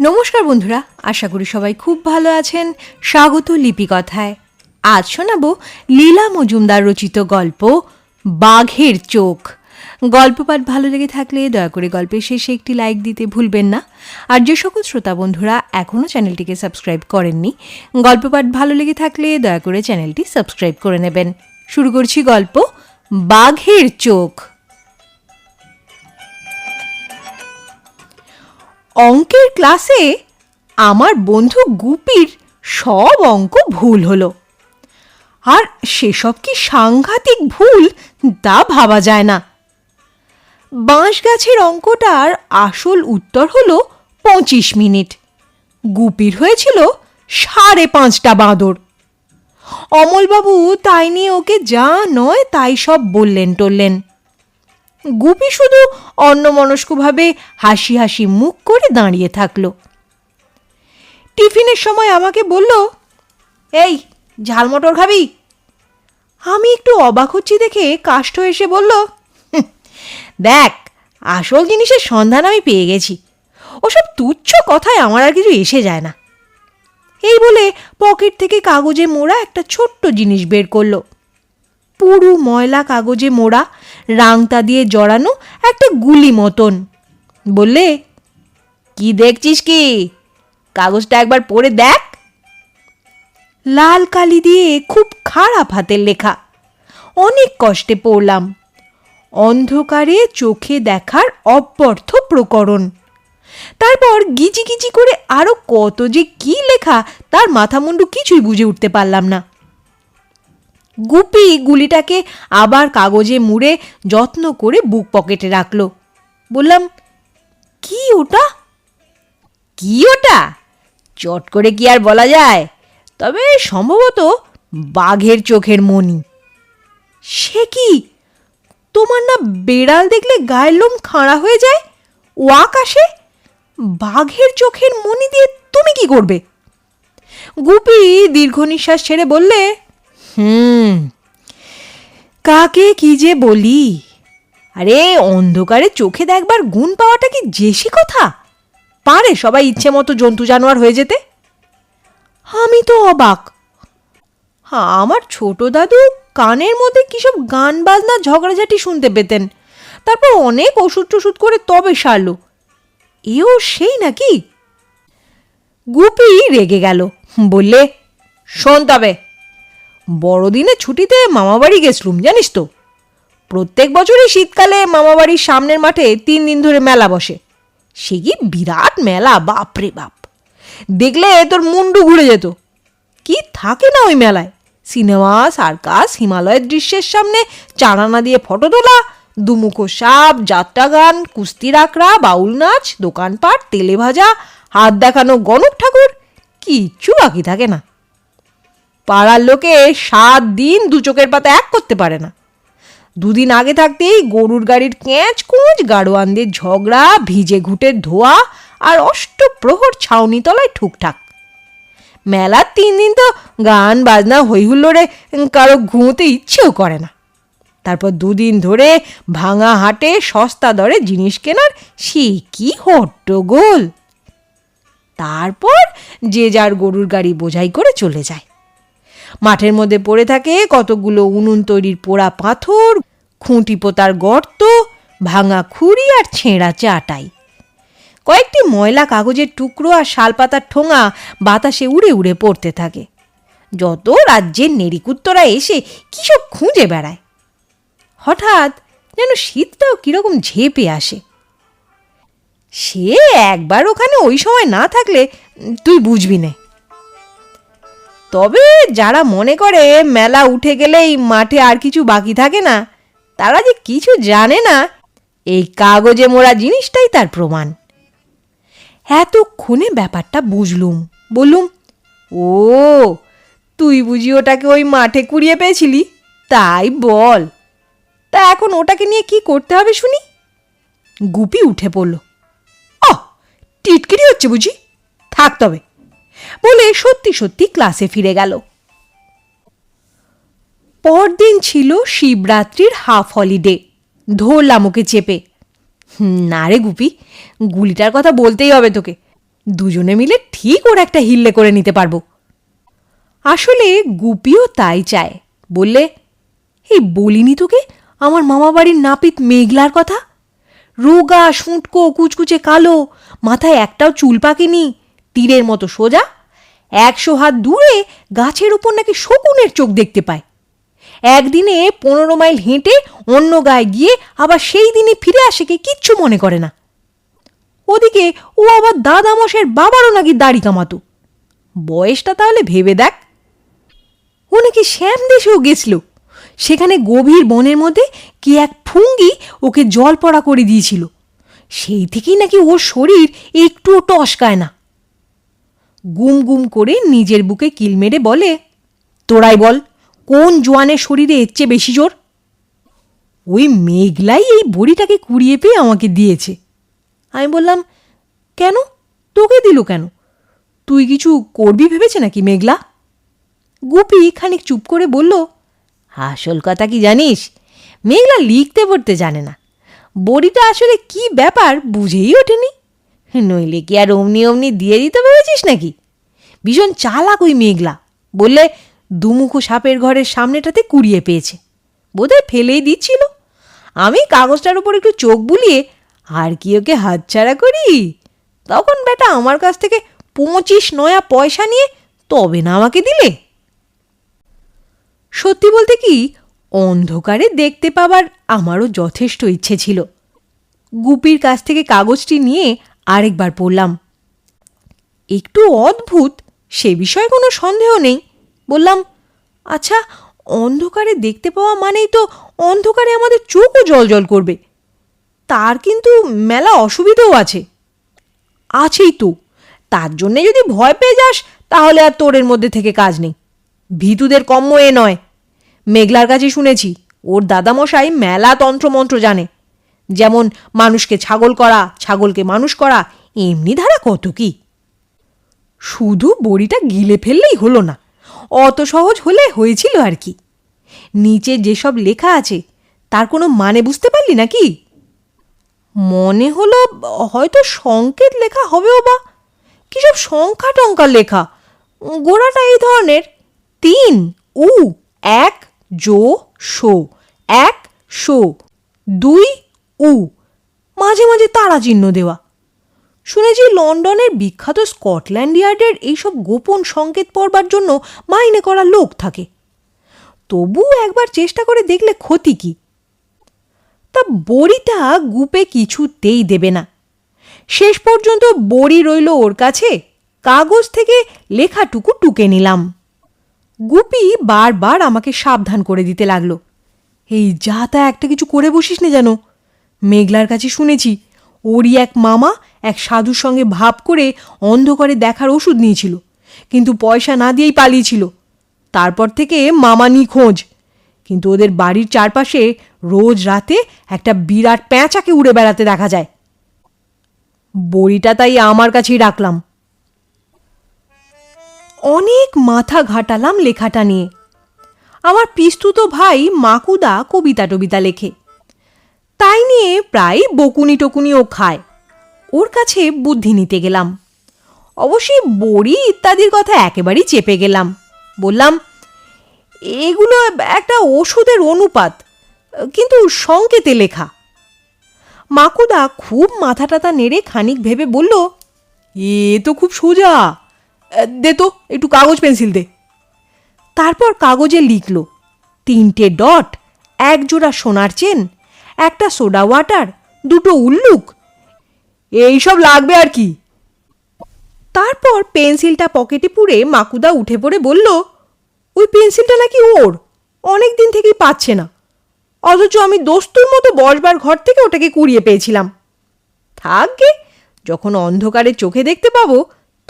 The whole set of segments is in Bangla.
নমস্কার বন্ধুরা, আশা করি সবাই খুব ভালো আছেন। স্বাগত লিপি কথায়। আজ শোনাবো লীলা মজুমদার রচিত গল্প বাঘের চোখ। গল্প পাঠ ভালো লেগে থাকলে দয়া করে গল্পের শেষে একটি লাইক দিতে ভুলবেন না। আর যে সকল শ্রোতা বন্ধুরা এখনও চ্যানেলটিকে সাবস্ক্রাইব করেননি, গল্প পাঠ ভালো লেগে থাকলে দয়া করে চ্যানেলটি সাবস্ক্রাইব করে নেবেন। শুরু করছি গল্প বাঘের চোখ। অঙ্কের ক্লাসে আমার বন্ধু গুপির সব অঙ্ক ভুল হলো। আর সেসব কি সাংঘাতিক ভুল তা ভাবা যায় না। বাঁশ গাছের অঙ্কটার আসল উত্তর হলো 25 মিনিট। গুপির হয়েছিল 5.5টা বাঁদর। অমলবাবু তাই নিয়ে ওকে যা নয় তাই সব বললেন টললেন। গুপি শুধু অন্যমনস্কভাবে হাসি হাসি মুখ করে দাঁড়িয়ে থাকলো। টিফিনের সময় আমাকে বলল, এই ঝাল মটর খাবি? আমি একটু অবাক হচ্ছি দেখে কাষ্ঠ এসে বলল, দেখ, আসল জিনিসের সন্ধান আমি পেয়ে গেছি। ওসব তুচ্ছ কথায় আমার আর কিছু এসে যায় না। এই বলে পকেট থেকে কাগজে মোড়া একটা ছোট্ট জিনিস বের করলো। পুরো ময়লা কাগজে মোড়া, রাংতা দিয়ে জড়ানো একটা গুলি মতন। বললে, কি দেখছিস কি? কাগজটা একবার পড়ে দেখ। লাল কালি দিয়ে খুব খারাপ হাতের লেখা। অনেক কষ্টে পড়লাম। অন্ধকারে চোখে দেখার অব্যর্থ প্রকরণ। তারপর গিজি গিজি করে আরো কত যে কি লেখা তার মাথামুন্ডু কিছুই বুঝে উঠতে পারলাম না। গুপি গুলিটাকে আবার কাগজে মুড়ে যত্ন করে বুক পকেটে রাখলো। বললাম, কি ওটা? কি ওটা চট করে কি আর বলা যায়, তবে সম্ভবত বাঘের চোখের মণি। সে কি, তোমার না বেড়াল দেখলে গায়ের লোম খাঁড়া হয়ে যায়, ওয়াক আসে? বাঘের চোখের মণি দিয়ে তুমি কি করবে? গুপি দীর্ঘ নিঃশ্বাস ছেড়ে বললে, কাকে কি যে বলি। আরে অন্ধকারে চোখে দেখবার গুণ পাওয়াটা কি জেসি কথা? পারে সবাই ইচ্ছে মতো জন্তু জানোয়ার হয়ে যেতে? আমি তো অবাক। আমার ছোট দাদু কানের মধ্যে কিসব গান বাজনা ঝগড়াঝাটি শুনতে পেতেন, তারপর অনেক ওষুধ টষুধ করে তবে সারল। এও সেই নাকি? গুপি রেগে গেল, বললে, শোন, তবে বড়দিনে ছুটিতে মামাবাড়ি গেছলুম, জানিস তো। প্রত্যেক বছরই শীতকালে মামাবাড়ির সামনের মাঠে 3 দিন ধরে মেলা বসে। সে কি বিরাট মেলা, বাপরে বাপ! দেখলে তোর মুন্ডু ঘুরে যেত। কি থাকে না ওই মেলায়! সিনেমা, সার্কাস, হিমালয়ের দৃশ্যের সামনে চারানা দিয়ে ফটো তোলা, দুমুখো সাপ, যাত্রা গান, কুস্তির আখড়া, বাউল নাচ, দোকানপাট, তেলে ভাজা, হাত দেখানো গণক ঠাকুর, কিচ্ছু বাকি থাকে না। পাড়ার লোকে 7 দিন 2 চোখের পাতা এক করতে পারে না। 2 দিন আগে থাকতেই গরুর গাড়ির ক্যাঁচ কুঁচ, গাড়োয়ানদের ঝগড়া, ভিজে ঘুটের ধোয়া আর অষ্টপ্রহর ছাউনি তলায় ঠুকঠাক। মেলার 3 দিন তো গান বাজনা হই হুল্লোড়ে কারো ঘুমোতে ইচ্ছেও করে না। তারপর 2 দিন ধরে ভাঙা হাটে সস্তা দরে জিনিস কেনার সে কি হট্টগোল। তারপর যে যার গরুর গাড়ি বোঝাই করে চলে যায়। মাঠের মধ্যে পড়ে থাকে কতগুলো উনুন তৈরির পোড়া পাথর, খুঁটি পোতার গর্ত, ভাঙা খুঁড়ি আর ছেঁড়া চাটাই। কয়েকটি ময়লা কাগজের টুকরো আর শালপাতার ঠোঙা বাতাসে উড়ে উড়ে পড়তে থাকে। যত রাজ্যের নেড়িকুত্তরা এসে কিসব খুঁজে বেড়ায়। হঠাৎ যেন শীতটাও কিরকম ঝেপে আসে। সে একবার ওখানে ওই সময় না থাকলে তুই বুঝবি না। তবে যারা মনে করে মেলা উঠে গেলেই মাঠে আর কিছু বাকি থাকে না, তারা যে কিছু জানে না, এই কাগজে মোড়া জিনিসটাই তার প্রমাণ। এতক্ষণে ব্যাপারটা বুঝলুম। বললুম, ও, তুই বুঝি ওটাকে ওই মাঠে কুড়িয়ে পেয়েছিলি? তাই বল, তা এখন ওটাকে নিয়ে কি করতে হবে শুনি? গুপি উঠে পড়ল। টিটকিরি হচ্ছে বুঝি, থাক তবে, বলে সত্যি সত্যি ক্লাসে ফিরে গেল। পরদিন ছিল শিবরাত্রির হাফ হলিডে। ধরলাম ওকে চেপে। না রে গুপি, গুলিটার কথা বলতেই হবে তোকে। দুজনে মিলে ঠিক ওর একটা হিল্লে করে নিতে পারবো। আসলে গুপিও তাই চায়। বললে, এই বলিনি তোকে আমার মামাবাড়ির নাপিত মেঘলার কথা? রোগা, শুঁটকো, কুচকুচে কালো, মাথায় একটাও চুল পাকেনি, তীরের মতো সোজা, 100 হাত দূরে গাছের উপর নাকি শকুনের চোখ দেখতে পায়। একদিনে 15 মাইল হেঁটে অন্য গায়ে গিয়ে আবার সেই দিনে ফিরে আসে, কে কিচ্ছু মনে করে না। ওদিকে ও আবার দাদামশের বাবারও নাকি দাড়ি কামাতো। বয়সটা তাহলে ভেবে দেখ। ও নাকি শ্যাম দেশেও গেছিল, সেখানে গভীর বনের মধ্যে কি এক ফুঙ্গি ওকে জল পড়া করে দিয়েছিল। সেই থেকেই নাকি ওর শরীর একটুও টসকায় না। গুম গুম করে নিজের বুকে কিল মেরে বলে, তোরাই বল, কোন জোয়ানের শরীরে এর চেয়ে বেশি জোর? ওই মেঘলাই এই বড়িটাকে কুড়িয়ে পেয়ে আমাকে দিয়েছে। আমি বললাম, কেন, তোকে দিল কেন? তুই কিছু করবি ভেবেছে নাকি মেঘলা? গুপি খানিক চুপ করে বলল, আসল কথা কি জানিস, মেঘলা লিখতে পড়তে জানে না। বড়িটা আসলে কি ব্যাপার বুঝেই ওঠেনি। নইলে কি আর অমনি অমনি দিয়ে দিতে ভেবেছিস নাকি? ভীষণ চালাক ওই মেঘলা। বললে দুমুখো সাপের ঘরের সামনেটাতে কুড়িয়ে পেয়েছে, বোধহয় ফেলেই দিচ্ছিল। আমি কাগজটার উপর একটু চোখ বুলিয়ে আর কি ওকে হাতছাড়া করি, তখন বেটা আমার কাছ থেকে 25 নয়া পয়সা নিয়ে তবে না আমাকে দিলে। সত্যি বলতে কি, অন্ধকারে দেখতে পাবার আমারও যথেষ্ট ইচ্ছে ছিল। গুপির কাছ থেকে কাগজটি নিয়ে আরেকবার পড়লাম। একটু অদ্ভুত, সে বিষয়ে কোনো সন্দেহ নেই। বললাম, আচ্ছা, অন্ধকারে দেখতে পাওয়া মানেই তো অন্ধকারে আমাদের চোখও জল করবে। তার কিন্তু মেলা অসুবিধাও আছে। আছেই তো, তার জন্যে যদি ভয় পেয়ে যাস তাহলে আর তোরের মধ্যে থেকে কাজ নেই। ভীতুদের কম্য এ নয়। মেঘলার কাছে শুনেছি ওর দাদামশাই মেলা তন্ত্রমন্ত্র জানে, যেমন মানুষকে ছাগল করা, ছাগলকে মানুষ করা, এমনি ধারা কত কি। শুধু বড়িটা গিলে ফেললেই হলো না, অত সহজ হলে হয়েছিল আর কি। নিচে যেসব লেখা আছে তার কোনো মানে বুঝতে পারলি নাকি? মনে হলো হয়তো সংকেত লেখা হবেও, বা কিসব সংখ্যা টঙ্কার লেখা। গোড়াটা এই ধরনের, 3 উ 1 জো শো 100 2 উ, মাঝে মাঝে তারা চিহ্ন দেওয়া। শুনেছি লন্ডনের বিখ্যাত স্কটল্যান্ড ইয়ার্ডের এইসব গোপন সংকেত পড়বার জন্য মাইনে করা লোক থাকে। তবু একবার চেষ্টা করে দেখলে ক্ষতি কি? তা বড়িটা গুপে কিছুতেই দেবে না। শেষ পর্যন্ত বড়ি রইল ওর কাছে, কাগজ থেকে লেখাটুকু টুকে নিলাম। গুপি বারবার আমাকে সাবধান করে দিতে লাগলো, এই যা তা একটা কিছু করে বসিস না যেন। মেঘলার কাছে শুনেছি ওরই এক মামা এক সাধুর সঙ্গে ভাব করে অন্ধকারে দেখার ওষুধ নিয়েছিল, কিন্তু পয়সা না দিয়েই পালিয়েছিল। তারপর থেকে মামা নিখোঁজ, কিন্তু ওদের বাড়ির চারপাশে রোজ রাতে একটা বিরাট প্যাঁচাকে উড়ে বেড়াতে দেখা যায়। বড়িটা তাই আমার কাছেই রাখলাম। অনেক মাথা ঘাটালাম লেখাটা নিয়ে। আমার পিস্তুত ভাই মাকুদা কবিতা টবিতা লেখে, তাই নিয়ে প্রায় বকুনি টকুনিও খায়। ওর কাছে বুদ্ধি নিতে গেলাম। অবশ্যই বড়ি ইত্যাদির কথা একেবারেই চেপে গেলাম। বললাম, এগুলো একটা ওষুধের অনুপাত, কিন্তু সংকেতে লেখা। মাকুদা খুব মাথা টাথা নেড়ে খানিক ভেবে বলল, এ তো খুব সোজা, দে তো একটু কাগজ পেন্সিল দে। তারপর কাগজে লিখল 3টে ডট, 1 জোড়া সোনার চেন, একটা সোডা ওয়াটার, 2টো উল্লুক, এইসব লাগবে আর কি। তারপর পেন্সিলটা পকেটে পুরে মাকুদা উঠে পড়ে বলল, ওই পেন্সিলটা নাকি ওর, অনেক দিন থেকেই পাচ্ছে না, অথচ আমি দস্তুর মতো বসবার ঘর থেকে ওটাকে কুড়িয়ে পেয়েছিলাম। থাকবে, যখন অন্ধকারে চোখে দেখতে পাবো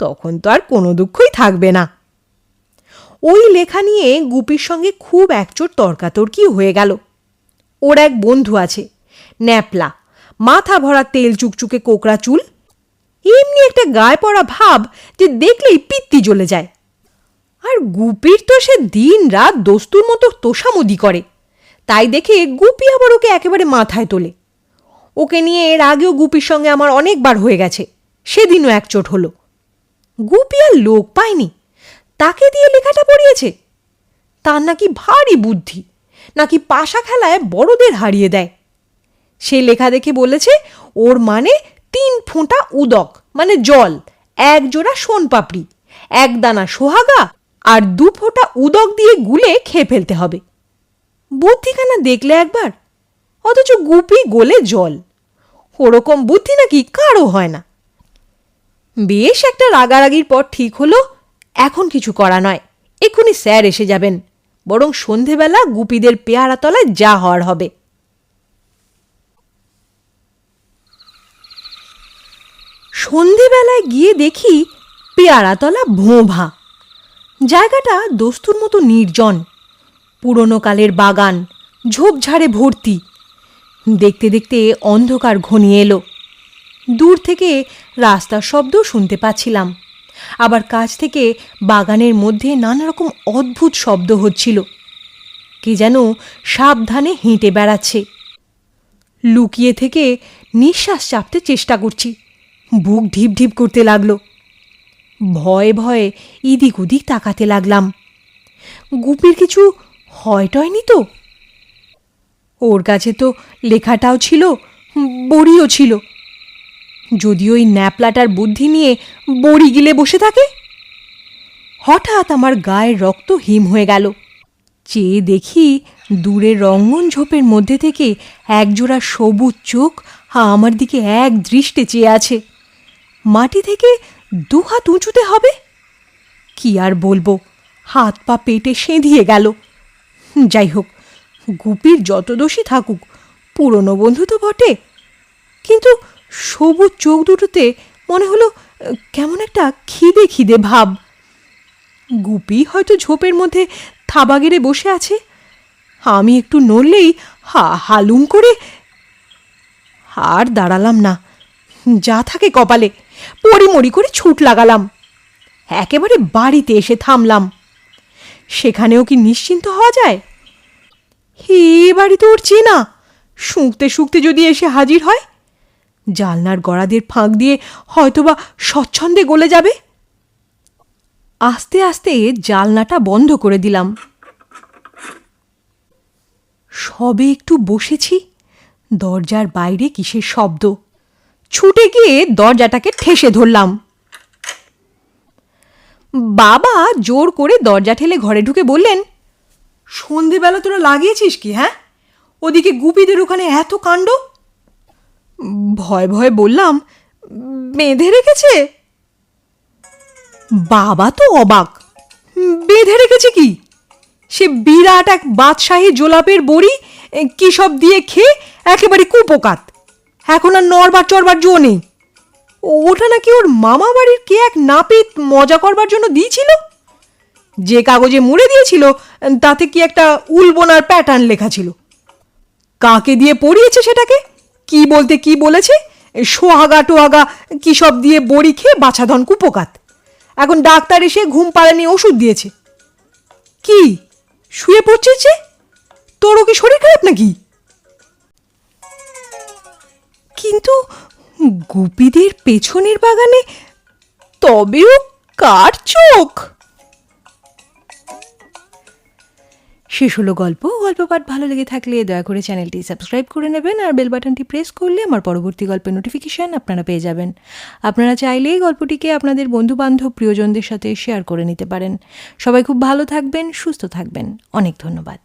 তখন তো আর কোনো দুঃখই থাকবে না। ওই লেখা নিয়ে গুপির সঙ্গে খুব একচোট তর্কাতর্কি হয়ে গেল। ওর এক বন্ধু আছে, ন্যাপলা, মাথা ভরা তেল চুকচুকে কোকড়া চুল, এমনি একটা গায়ে পড়া ভাব যে দেখলেই পিত্তি জ্বলে যায়। আর গুপির তো সে দিন রাত দস্তুর মতো তোষামুদি করে, তাই দেখে গুপি আবার ওকে একেবারে মাথায় তোলে। ওকে নিয়ে এর আগেও গুপির সঙ্গে আমার অনেকবার হয়ে গেছে, সেদিনও একচোট হলো। গুপি আর লোক পায়নি, তাকে দিয়ে লেখাটা পড়িয়েছে। তার নাকি ভারী বুদ্ধি, নাকি পাশা খেলায় বড়দের হারিয়ে দেয়। সে লেখা দেখে বলেছে ওর মানে 3 ফোঁটা উদক মানে জল, 1 জোড়া সোনপাপড়ি, 1 দানা সোহাগা আর 2 ফোঁটা উদক দিয়ে গুলে খেয়ে ফেলতে হবে। বুদ্ধিখানা দেখলে একবার, অথচ গুপি গোলে জল। ওরকম বুদ্ধি নাকি কারো হয় না। বেশ একটা রাগারাগির পর ঠিক হলো এখন কিছু করা নয়, এক্ষুনি স্যার এসে যাবেন, বরং সন্ধেবেলা গুপিদের পেয়ারা তলায় যা হওয়ার হবে। সন্ধেবেলায় গিয়ে দেখি পেয়ারাতলা ভোঁভা। জায়গাটা দস্তুর মতো নির্জন, পুরনো কালের বাগান, ঝোপঝাড়ে ভর্তি। দেখতে দেখতে অন্ধকার ঘনিয়ে এলো। দূর থেকে রাস্তার শব্দ শুনতে পাচ্ছিলাম, আবার কাছ থেকে বাগানের মধ্যে নানা রকম অদ্ভুত শব্দ হচ্ছিল। কে যেন সাবধানে হেঁটে বেড়াচ্ছে। লুকিয়ে থেকে নিঃশ্বাস চাপতে চেষ্টা করছি, বুক ঢিপ ঢিপ করতে লাগলো। ভয়ে ভয়ে এদিক ওদিক তাকাতে লাগলাম। গুপির কিছু হয়টয়নি তো? ওর কাছে তো লেখাটাও ছিল, বড়িও ছিল। যদি ওই ন্যাপলাটার বুদ্ধি নিয়ে বড়ি গিলে বসে থাকে। হঠাৎ আমার গায়ের রক্ত হিম হয়ে গেল। চেয়ে দেখি দূরের রঙ্গন ঝোপের মধ্যে থেকে একজোড়া সবুজ চোখ আমার দিকে এক দৃষ্টে চেয়ে আছে। মাটি থেকে 2 হাত উঁচুতে হবে। কি আর বলবো, হাত পা পেটে সেঁধিয়ে গেল। যাই হোক, গুপির যত দোষী থাকুক, পুরনো বন্ধু তো বটে। কিন্তু সবুজ চোখ দুটোতে মনে হলো কেমন একটা খিদে খিদে ভাব। গুপি হয়তো ঝোপের মধ্যে থাবা গেড়ে বসে আছে। আমি একটু নড়লেই হালুম করে। আর দাঁড়ালাম না, যা থাকে কপালে, পড়িমড়ি করে ছুট লাগালাম। একেবারে বাড়িতে এসে থামলাম। সেখানেও কি নিশ্চিন্ত হওয়া যায়? হে বাড়ি তো ওর চেনা, শুঁকতে শুঁকতে যদি এসে হাজির হয়, জালনার গড়াদের ফাঁক দিয়ে হয়তোবা স্বচ্ছন্দে গলে যাবে। আস্তে আস্তে জালনাটা বন্ধ করে দিলাম। সবে একটু বসেছি, দরজার বাইরে কিসের শব্দ। ছুটে গিয়ে দরজাটাকে ঠেসে ধরলাম। বাবা জোর করে দরজা ঠেলে ঘরে ঢুকে বললেন, সন্ধেবেলা তোরা লাগিয়েছিস কি? হ্যাঁ, ওদিকে গুপিদের ওখানে এত কাণ্ড। ভয় ভয়ে বললাম, বেঁধে রেখেছে। বাবা তো অবাক, বেঁধে রেখেছে কি? সে বিরাট এক বাদশাহী জোলাপের বড়ি কি সব দিয়ে খেয়ে একেবারে কুপোকাত, এখন আর নড়বার চড়বার জো নেই। ওটা নাকি ওর মামা বাড়ির কে এক নাপিত মজা করবার জন্য দিয়েছিল। যে কাগজে মুড়ে দিয়েছিল তাতে কি একটা উলবোনার প্যাটার্ন লেখা ছিল। কাকে দিয়ে পড়িয়েছে সেটাকে, কি বলতে কি বলেছে, সোহাগা টোহাগা কি সব দিয়ে বড়ি খেয়ে বাছাধন কুপোকাত। এখন ডাক্তার এসে ঘুম পাড়ানি ওষুধ দিয়েছে। কি শুয়ে পড়ছিস যে? তোরও কি শরীর খারাপ নাকি? কিন্তু গুপিদের পেছনের বাগানে তবেও কার চোখ? শেষ হলো গল্প পাঠ ভালো লেগে থাকলে দয়া করে চ্যানেলটি সাবস্ক্রাইব করে নেবেন, আর বেল বাটনটি প্রেস করলে আমার পরবর্তী গল্পের নোটিফিকেশান আপনারা পেয়ে যাবেন। আপনারা চাইলেই গল্পটিকে আপনাদের বন্ধুবান্ধব প্রিয়জনদের সাথে শেয়ার করে নিতে পারেন। সবাই খুব ভালো থাকবেন, সুস্থ থাকবেন। অনেক ধন্যবাদ।